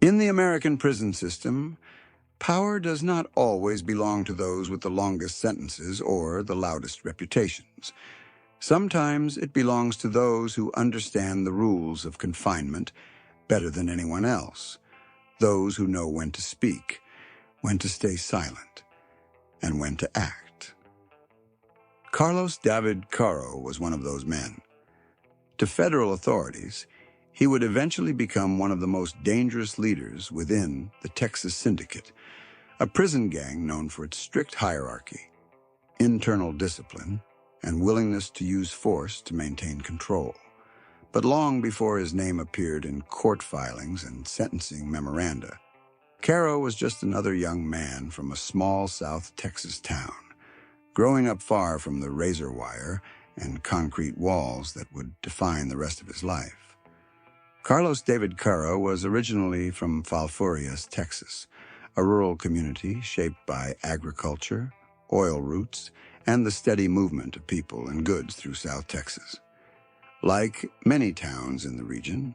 In the American prison system, power does not always belong to those with the longest sentences or the loudest reputations. Sometimes it belongs to those who understand the rules of confinement better than anyone else, those who know when to speak, when to stay silent, and when to act. Carlos David Caro was one of those men. To federal authorities, he would eventually become one of the most dangerous leaders within the Texas Syndicate, a prison gang known for its strict hierarchy, internal discipline, and willingness to use force to maintain control. But long before his name appeared in court filings and sentencing memoranda, Caro was just another young man from a small South Texas town, growing up far from the razor wire and concrete walls that would define the rest of his life. Carlos David Caro was originally from Falfurrias, Texas, a rural community shaped by agriculture, oil roots, and the steady movement of people and goods through South Texas. Like many towns in the region,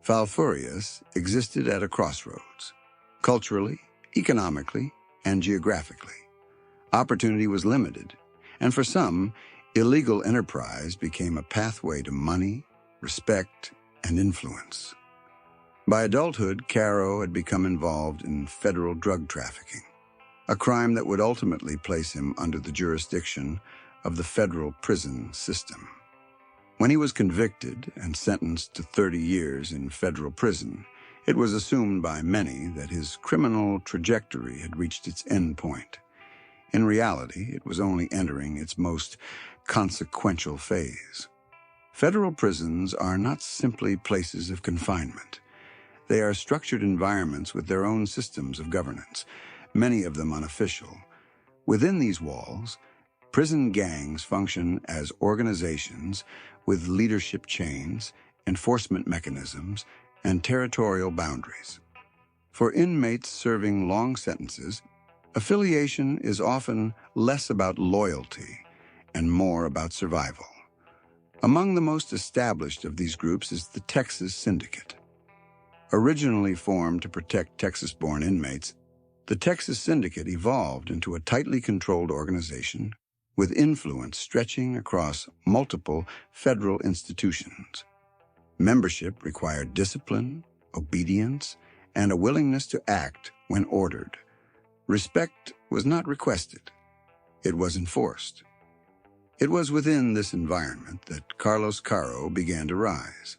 Falfurrias existed at a crossroads, culturally, economically, and geographically. Opportunity was limited, and for some, illegal enterprise became a pathway to money, respect, and influence. By adulthood, Caro had become involved in federal drug trafficking, a crime that would ultimately place him under the jurisdiction of the federal prison system. When he was convicted and sentenced to 30 years in federal prison, it was assumed by many that his criminal trajectory had reached its end point. In reality, it was only entering its most consequential phase. Federal prisons are not simply places of confinement. They are structured environments with their own systems of governance, many of them unofficial. Within these walls, prison gangs function as organizations with leadership chains, enforcement mechanisms, and territorial boundaries. For inmates serving long sentences, affiliation is often less about loyalty and more about survival. Among the most established of these groups is the Texas Syndicate. Originally formed to protect Texas-born inmates, the Texas Syndicate evolved into a tightly controlled organization with influence stretching across multiple federal institutions. Membership required discipline, obedience, and a willingness to act when ordered. Respect was not requested. It was enforced. It was within this environment that Carlos Caro began to rise.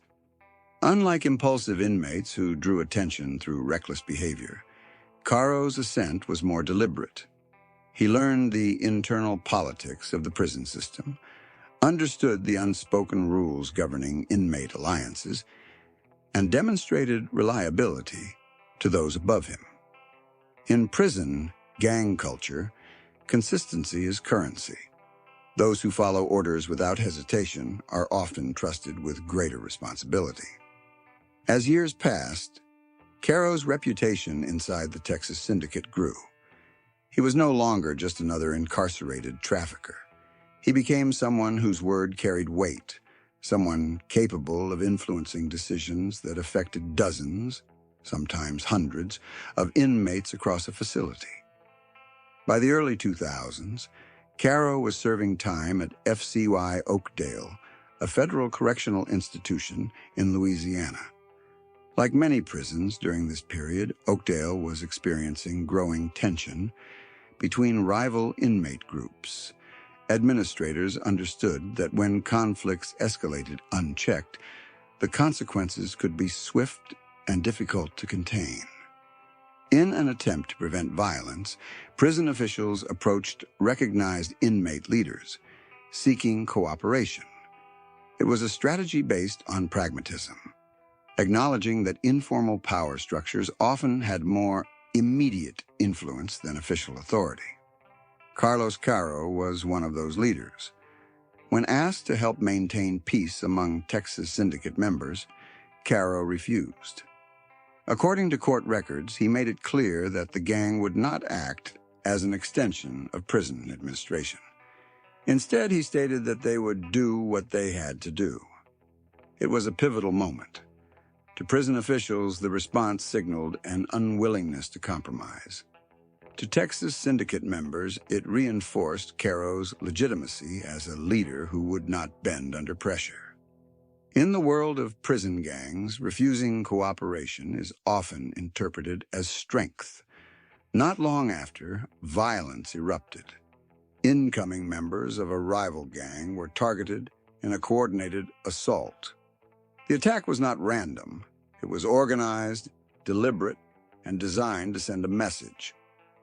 Unlike impulsive inmates who drew attention through reckless behavior, Caro's ascent was more deliberate. He learned the internal politics of the prison system, understood the unspoken rules governing inmate alliances, and demonstrated reliability to those above him. In prison gang culture, consistency is currency. Those who follow orders without hesitation are often trusted with greater responsibility. As years passed, Caro's reputation inside the Texas Syndicate grew. He was no longer just another incarcerated trafficker. He became someone whose word carried weight, someone capable of influencing decisions that affected dozens, sometimes hundreds, of inmates across a facility. By the early 2000s, Caro was serving time at FCY Oakdale, a federal correctional institution in Louisiana. Like many prisons during this period, Oakdale was experiencing growing tension between rival inmate groups. Administrators understood that when conflicts escalated unchecked, the consequences could be swift and difficult to contain. In an attempt to prevent violence, prison officials approached recognized inmate leaders, seeking cooperation. It was a strategy based on pragmatism, acknowledging that informal power structures often had more immediate influence than official authority. Carlos Caro was one of those leaders. When asked to help maintain peace among Texas Syndicate members, Caro refused. According to court records, he made it clear that the gang would not act as an extension of prison administration. Instead, he stated that they would do what they had to do. It was a pivotal moment. To prison officials, the response signaled an unwillingness to compromise. To Texas Syndicate members, it reinforced Caro's legitimacy as a leader who would not bend under pressure. In the world of prison gangs, refusing cooperation is often interpreted as strength. Not long after, violence erupted. Incoming members of a rival gang were targeted in a coordinated assault. The attack was not random. It was organized, deliberate, and designed to send a message,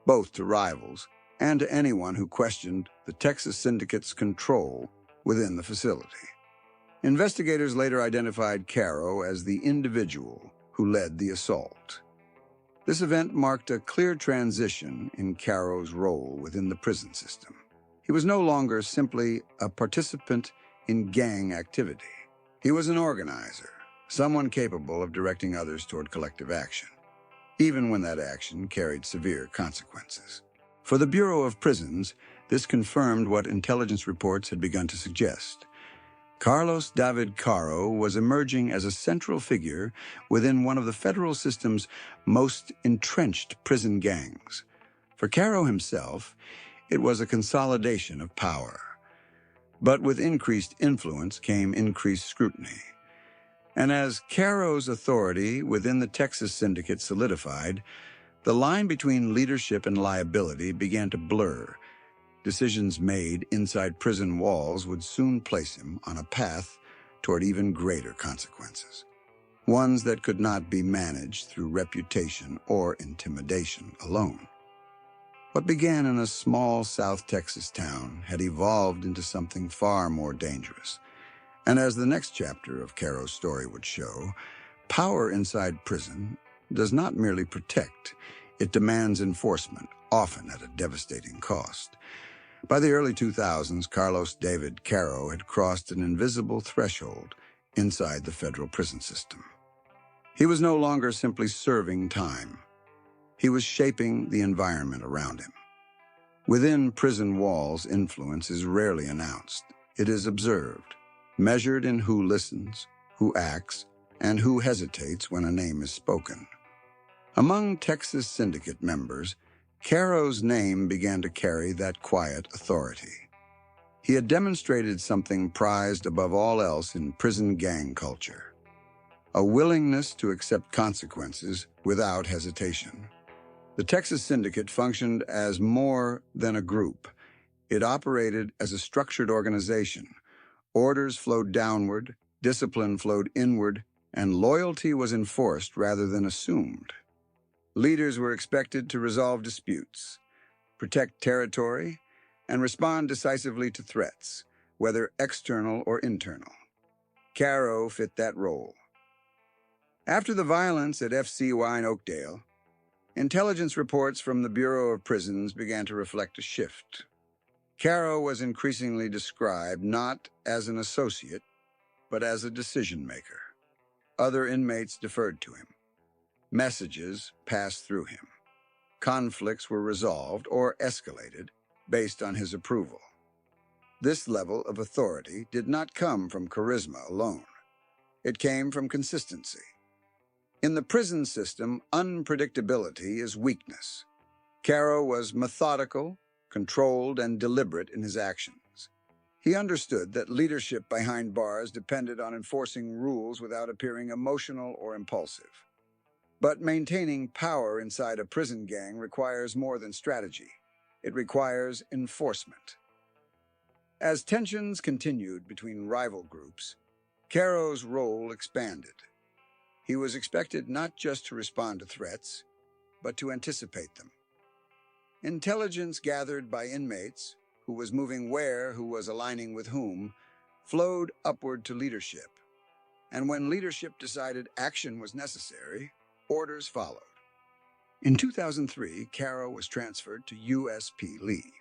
both to rivals and to anyone who questioned the Texas Syndicate's control within the facility. Investigators later identified Caro as the individual who led the assault. This event marked a clear transition in Caro's role within the prison system. He was no longer simply a participant in gang activity. He was an organizer, someone capable of directing others toward collective action, even when that action carried severe consequences. For the Bureau of Prisons, this confirmed what intelligence reports had begun to suggest. Carlos David Caro was emerging as a central figure within one of the federal system's most entrenched prison gangs. For Caro himself, it was a consolidation of power. But with increased influence came increased scrutiny. And as Caro's authority within the Texas Syndicate solidified, the line between leadership and liability began to blur. Decisions made inside prison walls would soon place him on a path toward even greater consequences, ones that could not be managed through reputation or intimidation alone. What began in a small South Texas town had evolved into something far more dangerous. And as the next chapter of Caro's story would show, power inside prison does not merely protect, it demands enforcement, often at a devastating cost. By the early 2000s, Carlos David Caro had crossed an invisible threshold inside the federal prison system. He was no longer simply serving time. He was shaping the environment around him. Within prison walls, influence is rarely announced. It is observed, measured in who listens, who acts, and who hesitates when a name is spoken. Among Texas Syndicate members, Caro's name began to carry that quiet authority. He had demonstrated something prized above all else in prison gang culture: a willingness to accept consequences without hesitation. The Texas Syndicate functioned as more than a group. It operated as a structured organization. Orders flowed downward, discipline flowed inward, and loyalty was enforced rather than assumed. Leaders were expected to resolve disputes, protect territory, and respond decisively to threats, whether external or internal. Caro fit that role. After the violence at FCY in Oakdale, intelligence reports from the Bureau of Prisons began to reflect a shift. Caro was increasingly described not as an associate, but as a decision-maker. Other inmates deferred to him. Messages passed through him. Conflicts were resolved or escalated based on his approval. This level of authority did not come from charisma alone. It came from consistency. In the prison system, unpredictability is weakness. Caro was methodical, controlled, and deliberate in his actions. He understood that leadership behind bars depended on enforcing rules without appearing emotional or impulsive. But maintaining power inside a prison gang requires more than strategy. It requires enforcement. As tensions continued between rival groups, Caro's role expanded. He was expected not just to respond to threats, but to anticipate them. Intelligence gathered by inmates, who was moving where, who was aligning with whom, flowed upward to leadership. And when leadership decided action was necessary, orders followed. In 2003, Caro was transferred to USP Lee,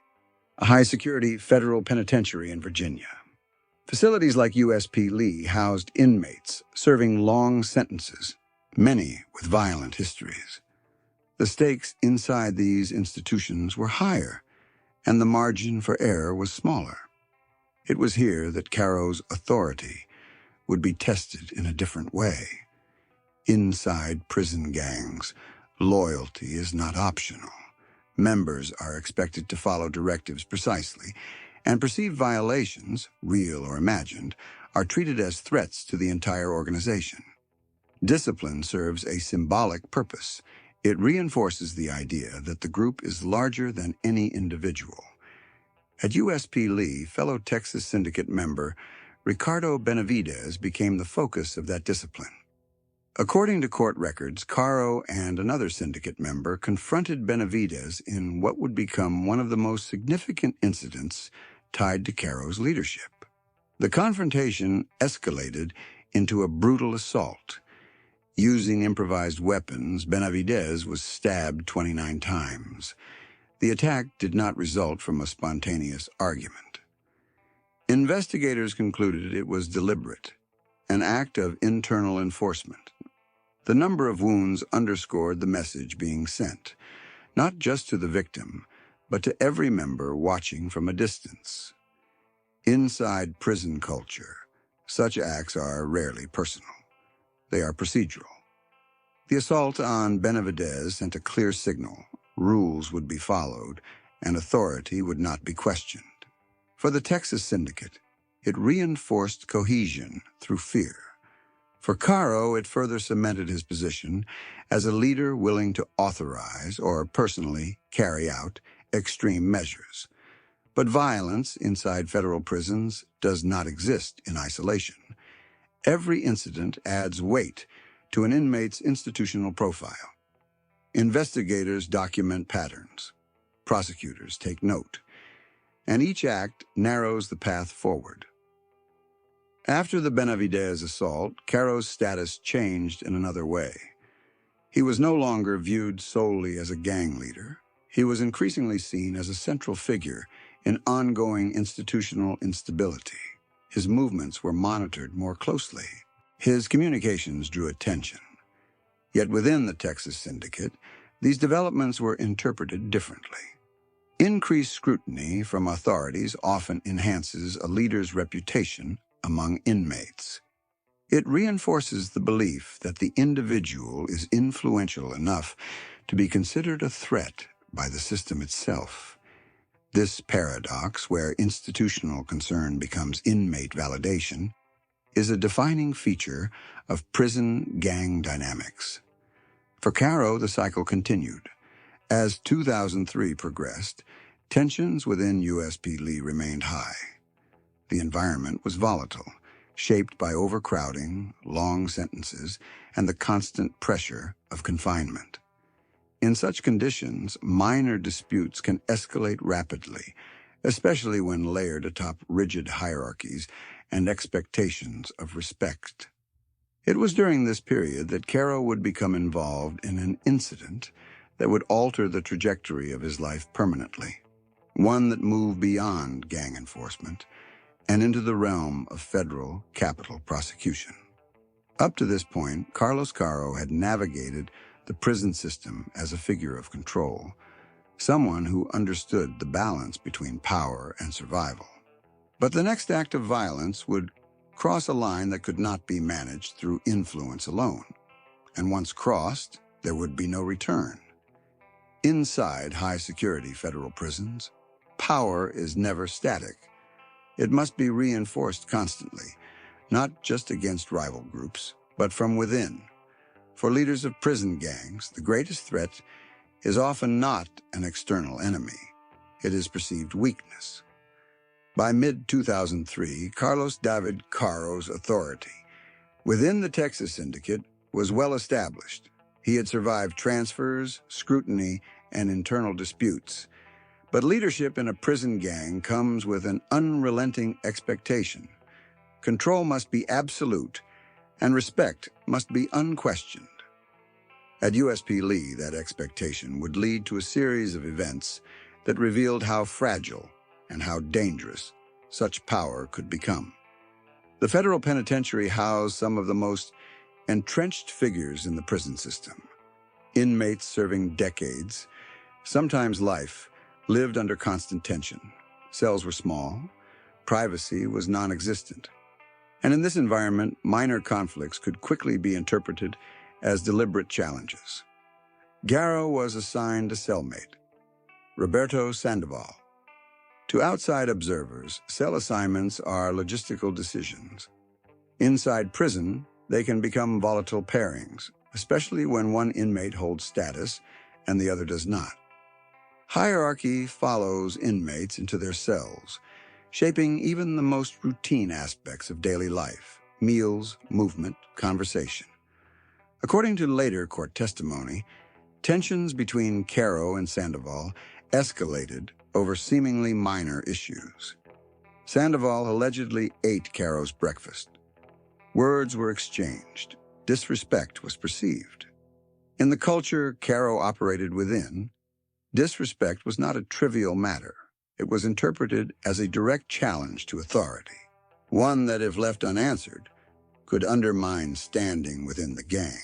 a high-security federal penitentiary in Virginia. Facilities like USP Lee housed inmates serving long sentences, many with violent histories. The stakes inside these institutions were higher, and the margin for error was smaller. It was here that Caro's authority would be tested in a different way. Inside prison gangs, loyalty is not optional. Members are expected to follow directives precisely, and perceived violations, real or imagined, are treated as threats to the entire organization. Discipline serves a symbolic purpose. It reinforces the idea that the group is larger than any individual. At USP Lee, fellow Texas Syndicate member Ricardo Benavidez became the focus of that discipline. According to court records, Caro and another syndicate member confronted Benavidez in what would become one of the most significant incidents tied to Caro's leadership. The confrontation escalated into a brutal assault. Using improvised weapons, Benavidez was stabbed 29 times. The attack did not result from a spontaneous argument. Investigators concluded it was deliberate, an act of internal enforcement. The number of wounds underscored the message being sent, not just to the victim, but to every member watching from a distance. Inside prison culture, such acts are rarely personal. They are procedural. The assault on Benavidez sent a clear signal. Rules would be followed, and authority would not be questioned. For the Texas Syndicate, it reinforced cohesion through fear. For Caro, it further cemented his position as a leader willing to authorize or personally carry out extreme measures. But violence inside federal prisons does not exist in isolation. Every incident adds weight to an inmate's institutional profile. Investigators document patterns. Prosecutors take note. And each act narrows the path forward. After the Benavidez assault, Caro's status changed in another way. He was no longer viewed solely as a gang leader. He was increasingly seen as a central figure in ongoing institutional instability. His movements were monitored more closely. His communications drew attention. Yet within the Texas Syndicate, these developments were interpreted differently. Increased scrutiny from authorities often enhances a leader's reputation among inmates. It reinforces the belief that the individual is influential enough to be considered a threat by the system itself. This paradox, where institutional concern becomes inmate validation, is a defining feature of prison gang dynamics. For Caro, the cycle continued. As 2003 progressed, tensions within USP Lee remained high. The environment was volatile, shaped by overcrowding, long sentences, and the constant pressure of confinement. In such conditions, minor disputes can escalate rapidly, especially when layered atop rigid hierarchies and expectations of respect. It was during this period that Caro would become involved in an incident that would alter the trajectory of his life permanently, one that moved beyond gang enforcement and into the realm of federal capital prosecution. Up to this point, Carlos Caro had navigated the prison system as a figure of control, someone who understood the balance between power and survival. But the next act of violence would cross a line that could not be managed through influence alone. And once crossed, there would be no return. Inside high-security federal prisons, power is never static. It must be reinforced constantly, not just against rival groups, but from within. For leaders of prison gangs, the greatest threat is often not an external enemy. It is perceived weakness. By mid-2003, Carlos David Caro's authority within the Texas Syndicate was well established. He had survived transfers, scrutiny, and internal disputes. But leadership in a prison gang comes with an unrelenting expectation. Control must be absolute, and respect must be unquestioned. At USP Lee, that expectation would lead to a series of events that revealed how fragile and how dangerous such power could become. The federal penitentiary housed some of the most entrenched figures in the prison system. Inmates serving decades, sometimes life, lived under constant tension. Cells were small, privacy was non-existent. And in this environment, minor conflicts could quickly be interpreted as deliberate challenges. Caro was assigned a cellmate, Roberto Sandoval. To outside observers, cell assignments are logistical decisions. Inside prison, they can become volatile pairings, especially when one inmate holds status and the other does not. Hierarchy follows inmates into their cells, shaping even the most routine aspects of daily life: meals, movement, conversation. According to later court testimony, tensions between Caro and Sandoval escalated over seemingly minor issues. Sandoval allegedly ate Caro's breakfast. Words were exchanged. Disrespect was perceived. In the culture Caro operated within, disrespect was not a trivial matter. It was interpreted as a direct challenge to authority, one that, if left unanswered, could undermine standing within the gang.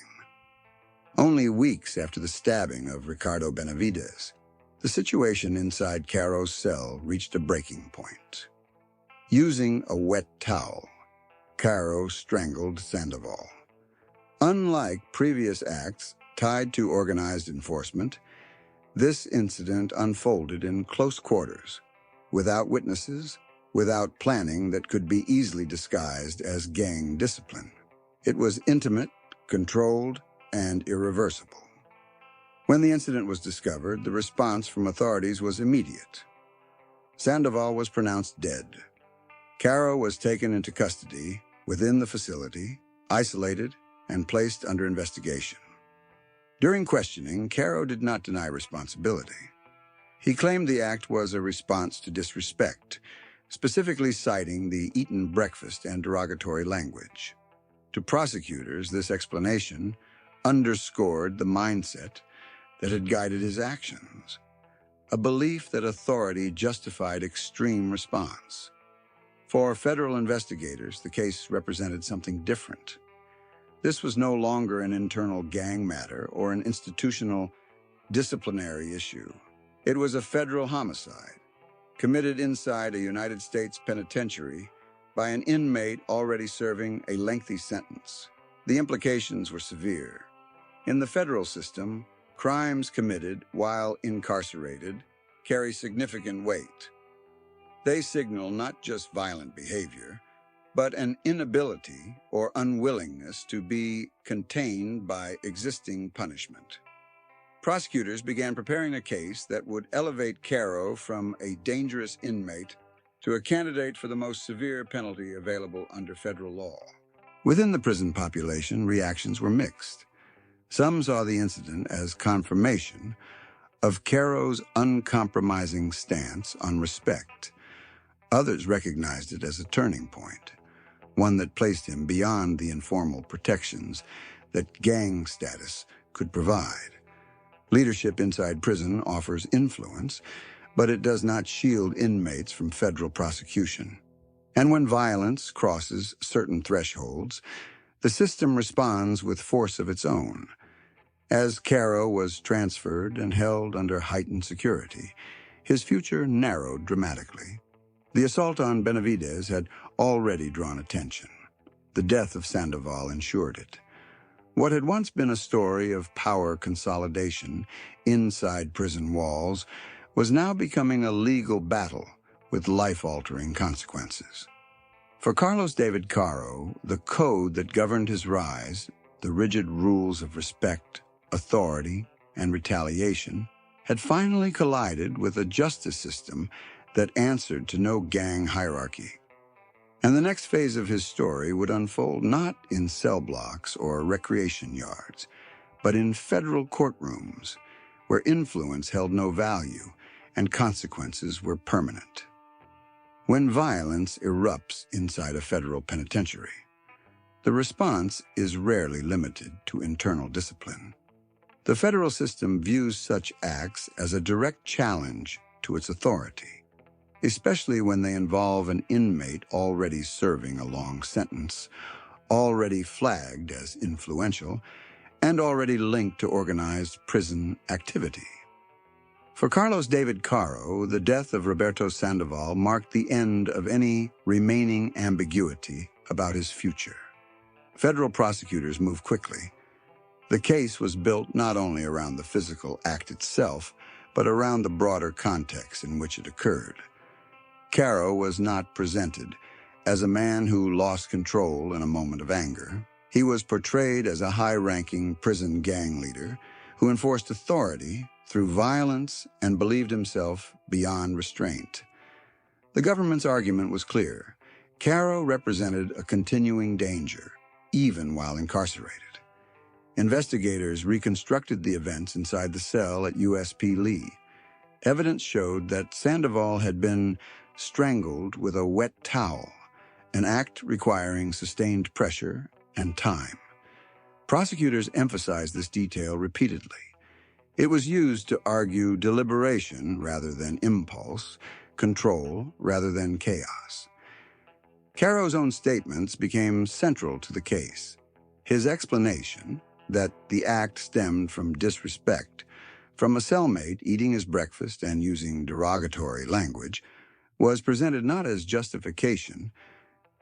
Only weeks after the stabbing of Ricardo Benavides, the situation inside Caro's cell reached a breaking point. Using a wet towel, Caro strangled Sandoval. Unlike previous acts tied to organized enforcement, this incident unfolded in close quarters, without witnesses, without planning that could be easily disguised as gang discipline. It was intimate, controlled, and irreversible. When the incident was discovered, the response from authorities was immediate. Sandoval was pronounced dead. Caro was taken into custody within the facility, isolated, and placed under investigation. During questioning, Caro did not deny responsibility. He claimed the act was a response to disrespect, specifically citing the eaten breakfast and derogatory language. To prosecutors, this explanation underscored the mindset that had guided his actions, a belief that authority justified extreme response. For federal investigators, the case represented something different. This was no longer an internal gang matter or an institutional disciplinary issue. It was a federal homicide, committed inside a United States penitentiary by an inmate already serving a lengthy sentence. The implications were severe. In the federal system, crimes committed while incarcerated carry significant weight. They signal not just violent behavior, but an inability or unwillingness to be contained by existing punishment. Prosecutors began preparing a case that would elevate Caro from a dangerous inmate to a candidate for the most severe penalty available under federal law. Within the prison population, reactions were mixed. Some saw the incident as confirmation of Caro's uncompromising stance on respect. Others recognized it as a turning point, one that placed him beyond the informal protections that gang status could provide. Leadership inside prison offers influence, but it does not shield inmates from federal prosecution. And when violence crosses certain thresholds, the system responds with force of its own. As Caro was transferred and held under heightened security, his future narrowed dramatically. The assault on Benavides had already drawn attention. The death of Sandoval ensured it. What had once been a story of power consolidation inside prison walls was now becoming a legal battle with life-altering consequences. For Carlos David Caro, the code that governed his rise, the rigid rules of respect, authority, and retaliation, had finally collided with a justice system that answered to no gang hierarchy. And the next phase of his story would unfold not in cell blocks or recreation yards, but in federal courtrooms, where influence held no value and consequences were permanent. When violence erupts inside a federal penitentiary, the response is rarely limited to internal discipline. The federal system views such acts as a direct challenge to its authority, especially when they involve an inmate already serving a long sentence, already flagged as influential, and already linked to organized prison activity. For Carlos David Caro, the death of Roberto Sandoval marked the end of any remaining ambiguity about his future. Federal prosecutors moved quickly. The case was built not only around the physical act itself, but around the broader context in which it occurred. Caro was not presented as a man who lost control in a moment of anger. He was portrayed as a high-ranking prison gang leader who enforced authority through violence and believed himself beyond restraint. The government's argument was clear. Caro represented a continuing danger, even while incarcerated. Investigators reconstructed the events inside the cell at USP Lee. Evidence showed that Sandoval had been strangled with a wet towel, an act requiring sustained pressure and time. Prosecutors emphasized this detail repeatedly. It was used to argue deliberation rather than impulse, control rather than chaos. Caro's own statements became central to the case. His explanation, that the act stemmed from disrespect, from a cellmate eating his breakfast and using derogatory language, was presented not as justification,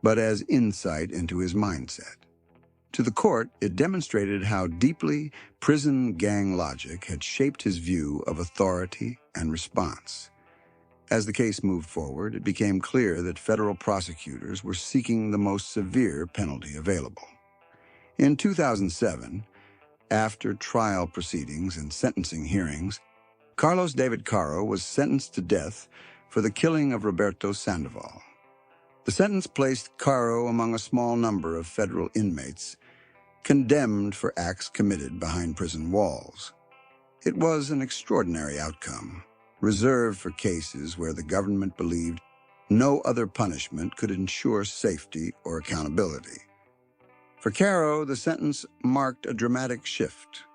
but as insight into his mindset. To the court, it demonstrated how deeply prison gang logic had shaped his view of authority and response. As the case moved forward, it became clear that federal prosecutors were seeking the most severe penalty available. In 2007, after trial proceedings and sentencing hearings, Carlos David Caro was sentenced to death for the killing of Roberto Sandoval. The sentence placed Caro among a small number of federal inmates condemned for acts committed behind prison walls. It was an extraordinary outcome, reserved for cases where the government believed no other punishment could ensure safety or accountability. For Caro, the sentence marked a dramatic shift.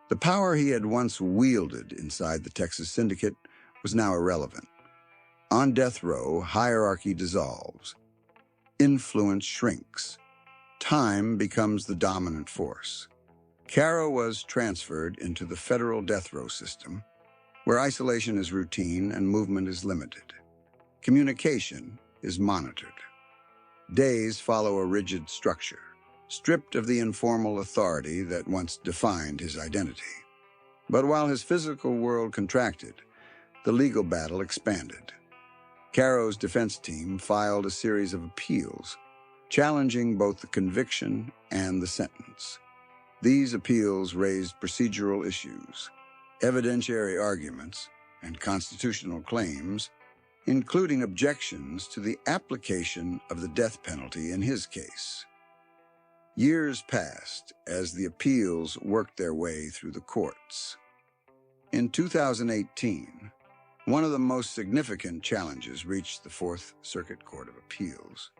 The power he had once wielded inside the Texas Syndicate was now irrelevant. On death row, hierarchy dissolves. Influence shrinks. Time becomes the dominant force. Caro was transferred into the federal death row system, where isolation is routine and movement is limited. Communication is monitored. Days follow a rigid structure, stripped of the informal authority that once defined his identity. But while his physical world contracted, the legal battle expanded. Caro's defense team filed a series of appeals, challenging both the conviction and the sentence. These appeals raised procedural issues, evidentiary arguments, and constitutional claims, including objections to the application of the death penalty in his case. Years passed as the appeals worked their way through the courts. In 2018, one of the most significant challenges reached the Fourth Circuit Court of Appeals.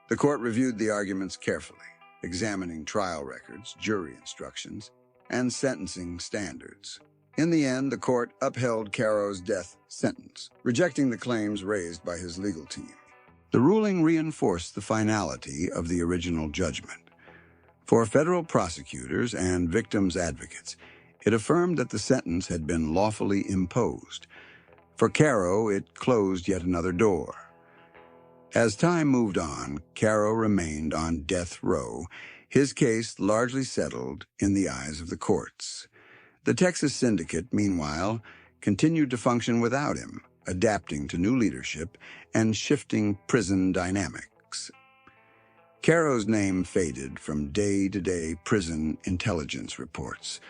The court reviewed the arguments carefully, examining trial records, jury instructions, and sentencing standards. In the end, the court upheld Caro's death sentence, rejecting the claims raised by his legal team. The ruling reinforced the finality of the original judgment. For federal prosecutors and victims' advocates, it affirmed that the sentence had been lawfully imposed. For Caro, it closed yet another door. As time moved on, Caro remained on death row, his case largely settled in the eyes of the courts. The Texas Syndicate, meanwhile, continued to function without him, adapting to new leadership and shifting prison dynamics. Caro's name faded from day-to-day prison intelligence reports,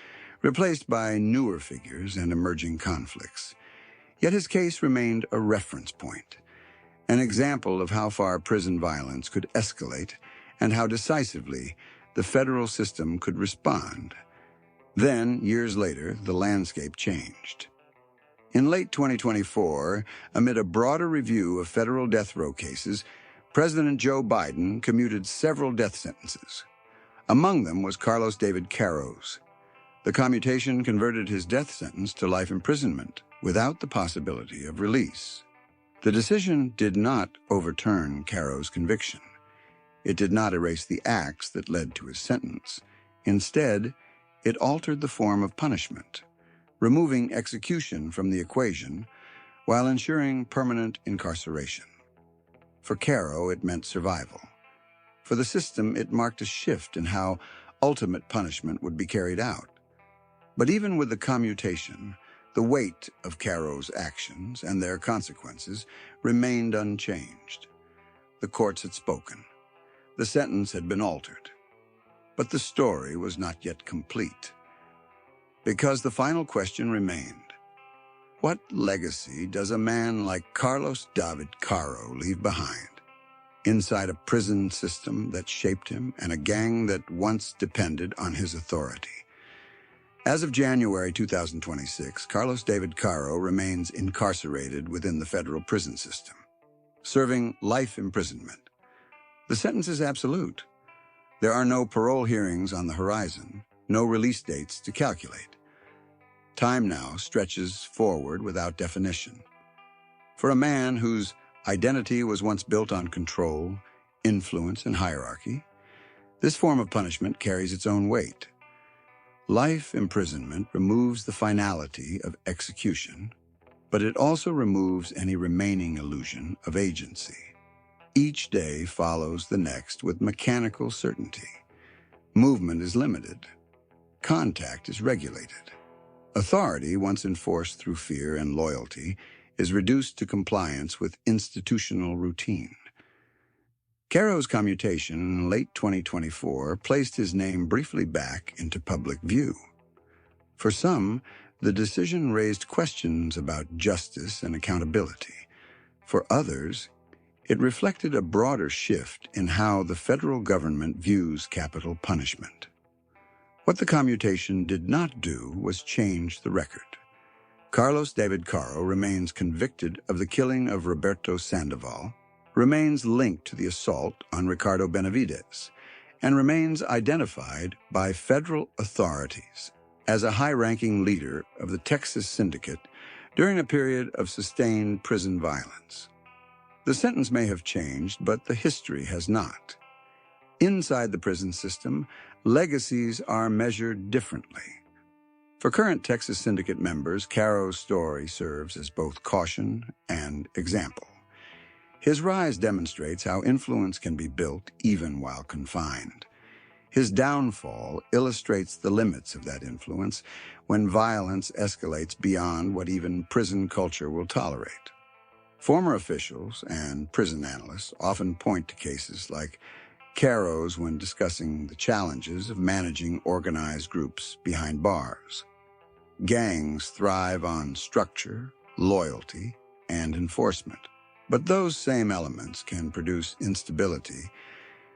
replaced by newer figures and emerging conflicts. Yet his case remained a reference point, an example of how far prison violence could escalate and how decisively the federal system could respond. Then, years later, the landscape changed. In late 2024, amid a broader review of federal death row cases, President Joe Biden commuted several death sentences. Among them was Carlos David Caro's. The commutation converted his death sentence to life imprisonment without the possibility of release. The decision did not overturn Caro's conviction. It did not erase the acts that led to his sentence. Instead, it altered the form of punishment, removing execution from the equation while ensuring permanent incarceration. For Caro, it meant survival. For the system, it marked a shift in how ultimate punishment would be carried out. But even with the commutation, the weight of Caro's actions and their consequences remained unchanged. The courts had spoken. The sentence had been altered. But the story was not yet complete. Because the final question remained. What legacy does a man like Carlos David Caro leave behind? Inside a prison system that shaped him and a gang that once depended on his authority. As of January 2026, Carlos David Caro remains incarcerated within the federal prison system, serving life imprisonment. The sentence is absolute. There are no parole hearings on the horizon, no release dates to calculate. Time now stretches forward without definition. For a man whose identity was once built on control, influence, and hierarchy, this form of punishment carries its own weight. Life imprisonment removes the finality of execution, but it also removes any remaining illusion of agency. Each day follows the next with mechanical certainty. Movement is limited. Contact is regulated. Authority, once enforced through fear and loyalty, is reduced to compliance with institutional routine. Caro's commutation in late 2024 placed his name briefly back into public view. For some, the decision raised questions about justice and accountability. For others, it reflected a broader shift in how the federal government views capital punishment. What the commutation did not do was change the record. Carlos David Caro remains convicted of the killing of Roberto Sandoval, remains linked to the assault on Ricardo Benavides, and remains identified by federal authorities as a high-ranking leader of the Texas Syndicate during a period of sustained prison violence. The sentence may have changed, but the history has not. Inside the prison system, legacies are measured differently. For current Texas Syndicate members, Caro's story serves as both caution and example. His rise demonstrates how influence can be built even while confined. His downfall illustrates the limits of that influence when violence escalates beyond what even prison culture will tolerate. Former officials and prison analysts often point to cases like Caro's when discussing the challenges of managing organized groups behind bars. Gangs thrive on structure, loyalty, and enforcement. But those same elements can produce instability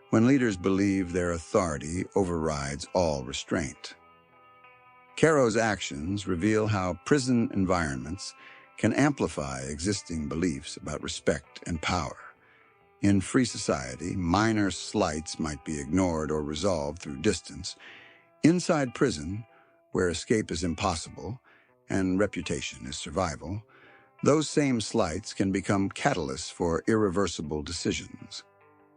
when leaders believe their authority overrides all restraint. Caro's actions reveal how prison environments can amplify existing beliefs about respect and power. In free society, minor slights might be ignored or resolved through distance. Inside prison, where escape is impossible and reputation is survival, those same slights can become catalysts for irreversible decisions.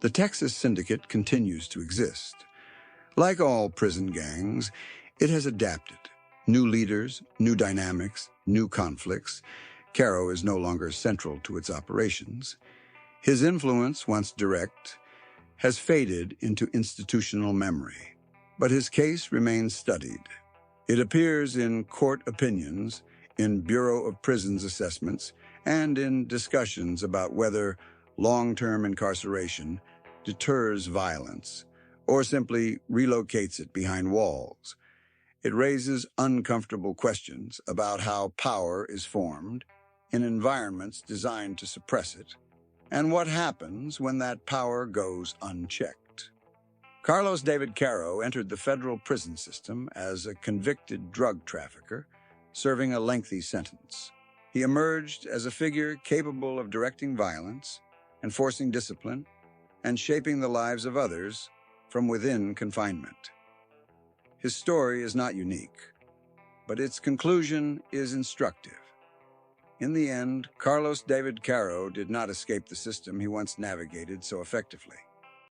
The Texas Syndicate continues to exist. Like all prison gangs, it has adapted. New leaders, new dynamics, new conflicts. Caro is no longer central to its operations. His influence, once direct, has faded into institutional memory. But his case remains studied. It appears in court opinions, in Bureau of Prisons assessments, and in discussions about whether long-term incarceration deters violence or simply relocates it behind walls. It raises uncomfortable questions about how power is formed in environments designed to suppress it, and what happens when that power goes unchecked. Carlos David Caro entered the federal prison system as a convicted drug trafficker, serving a lengthy sentence. He emerged as a figure capable of directing violence, enforcing discipline, and shaping the lives of others from within confinement. His story is not unique, but its conclusion is instructive. In the end, Carlos David Caro did not escape the system he once navigated so effectively.